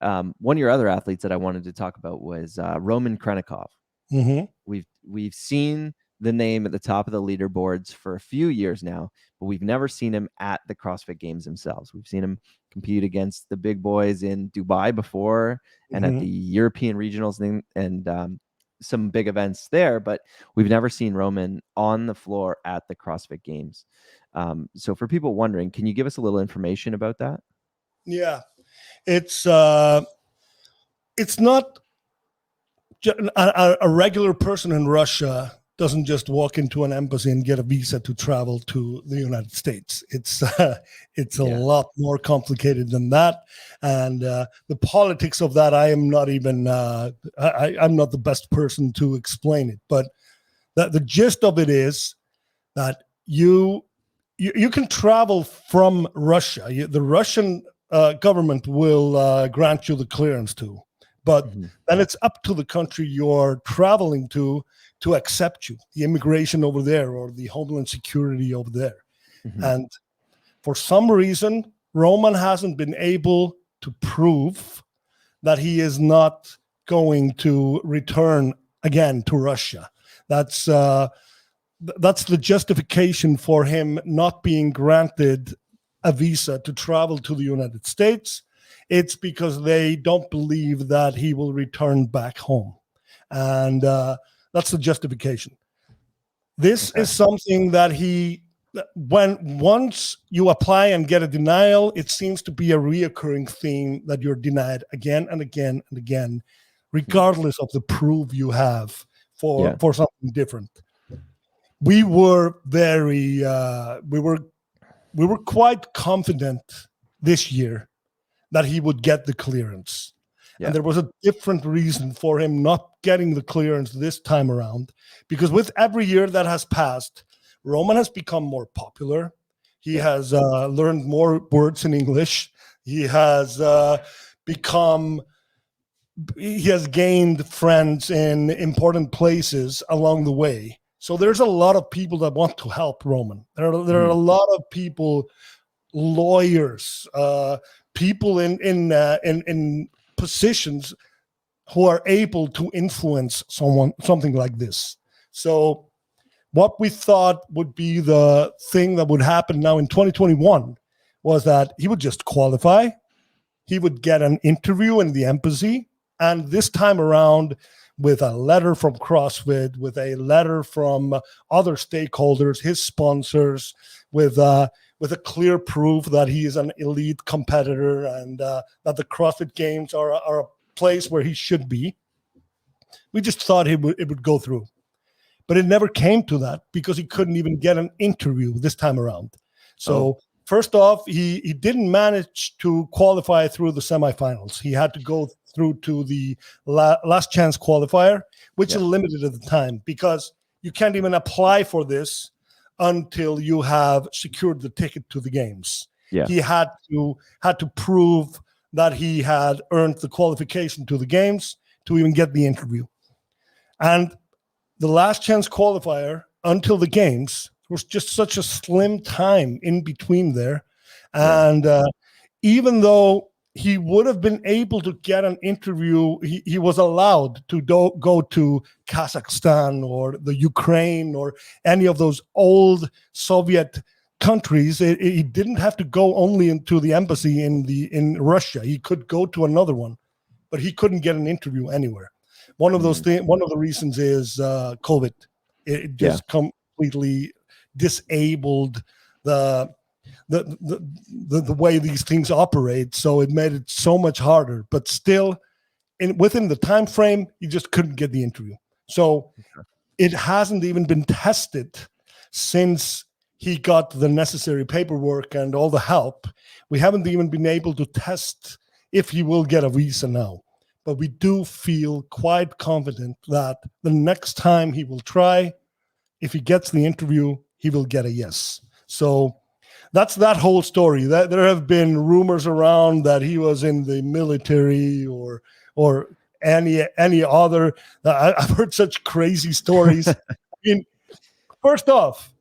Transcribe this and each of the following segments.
One of your other athletes that I wanted to talk about was Roman Khrennikov. Mm-hmm. We've seen the name at the top of the leaderboards for a few years now, but we've never seen him at the CrossFit Games themselves. We've seen him compete against the big boys in Dubai before and at the European regionals and some big events there, but we've never seen Roman on the floor at the CrossFit Games. So for people wondering, can you give us a little information about that? Yeah, it's not a regular person in Russia doesn't just walk into an embassy and get a visa to travel to the United States. It's a lot more complicated than that, and the politics of that I am not even I'm not the best person to explain it. But the gist of it is that you can travel from Russia. The Russian government will grant you the clearance to. But then it's up to the country you're traveling to accept you, the immigration over there or the homeland security over there. And for some reason, Roman hasn't been able to prove that he is not going to return again to Russia. That's the justification for him not being granted a visa to travel to the United States. It's because they don't believe that he will return back home. And that's the justification. This is something that once you apply and get a denial, it seems to be a reoccurring theme that you're denied again and again and again, regardless of the proof you have for something different. We were we were quite confident this year that he would get the clearance. And there was a different reason for him not getting the clearance this time around, because with every year that has passed, Roman has become more popular. He has learned more words in English. He has gained friends in important places along the way. So there's a lot of people that want to help Roman. There are a lot of people, lawyers, people in positions who are able to influence something like this. So what we thought would be the thing that would happen now in 2021 was that he would just qualify. He would get an interview in the embassy. And this time around, with a letter from CrossFit, with a letter from other stakeholders, his sponsors, with a clear proof that he is an elite competitor and that the CrossFit Games are a place where he should be. We just thought it would go through. But it never came to that because he couldn't even get an interview this time around. So first off, he didn't manage to qualify through the semifinals. He had to go through to the last chance qualifier, which is limited at the time because you can't even apply for this until you have secured the ticket to the games. He had to prove that he had earned the qualification to the games to even get the interview. And the last chance qualifier until the games was just such a slim time in between there. And even though he would have been able to get an interview, he was allowed to go to Kazakhstan or the Ukraine or any of those old Soviet countries. He didn't have to go only into the embassy in Russia. He could go to another one, but he couldn't get an interview anywhere. One of the reasons is COVID. It just completely disabled the way these things operate, so it made it so much harder. But still, within the time frame, you just couldn't get the interview. So it hasn't even been tested since he got the necessary paperwork and all the help. We haven't even been able to test if he will get a visa now. But we do feel quite confident that the next time he will try, if he gets the interview, he will get a yes. So that's that whole story. That there have been rumors around that he was in the military or any other. I've heard such crazy stories. I mean, first off,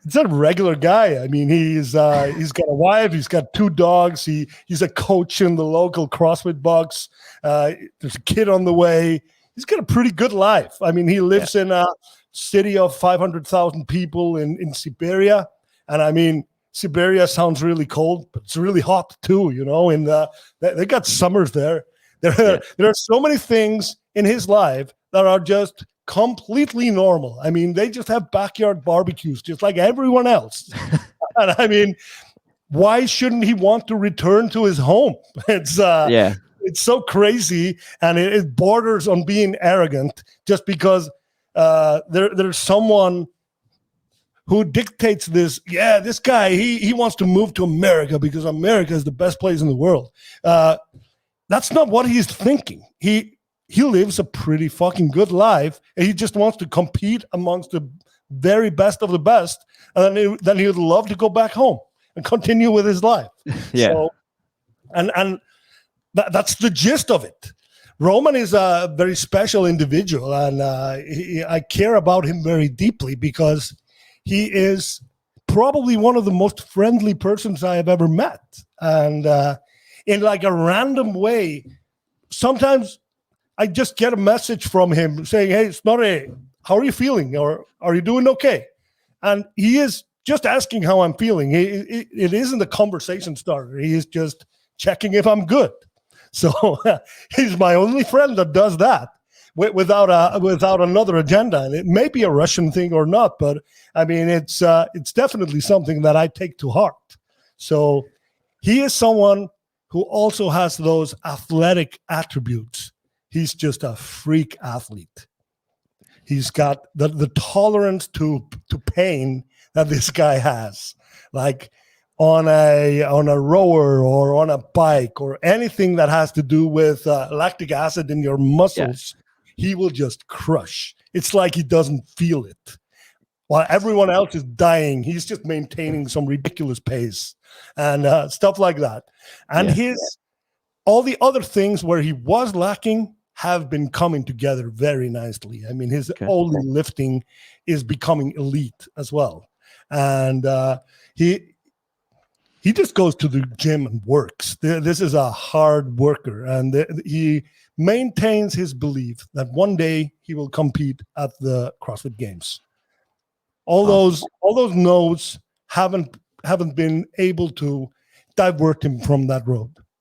It's a regular guy. I mean, he's got a wife. He's got 2 dogs. He's a coach in the local CrossFit box. There's a kid on the way. He's got a pretty good life. I mean, he lives in a city of 500,000 people in Siberia. And I mean, Siberia sounds really cold, but it's really hot too, you know, and they got summers there. There are so many things in his life that are just completely normal. I mean, they just have backyard barbecues just like everyone else. And I mean, why shouldn't he want to return to his home? It's so crazy, and it borders on being arrogant just because there's someone who dictates this. Yeah, this guy, he wants to move to America because America is the best place in the world. That's not what he's thinking. He lives a pretty fucking good life, and he just wants to compete amongst the very best of the best, and then he would love to go back home and continue with his life. So, and that's the gist of it. Roman is a very special individual, and I care about him very deeply because he is probably one of the most friendly persons I have ever met. And in like a random way, sometimes I just get a message from him saying, "Hey, Snorri, how are you feeling? Or are you doing okay?" And he is just asking how I'm feeling. It isn't a conversation starter. He is just checking if I'm good. So he's my only friend that does that without another agenda. And it may be a Russian thing or not, but I mean, it's definitely something that I take to heart. So he is someone who also has those athletic attributes. He's just a freak athlete. He's got the tolerance to pain that this guy has. Like on a rower or on a bike or anything that has to do with lactic acid in your muscles, he will just crush. It's like he doesn't feel it. While everyone else is dying, he's just maintaining some ridiculous pace and stuff like that. And all the other things where he was lacking have been coming together very nicely. I mean, his only lifting is becoming elite as well. And he just goes to the gym and works. This is a hard worker, and he maintains his belief that one day he will compete at the CrossFit Games. All those no's haven't been able to divert him from that road.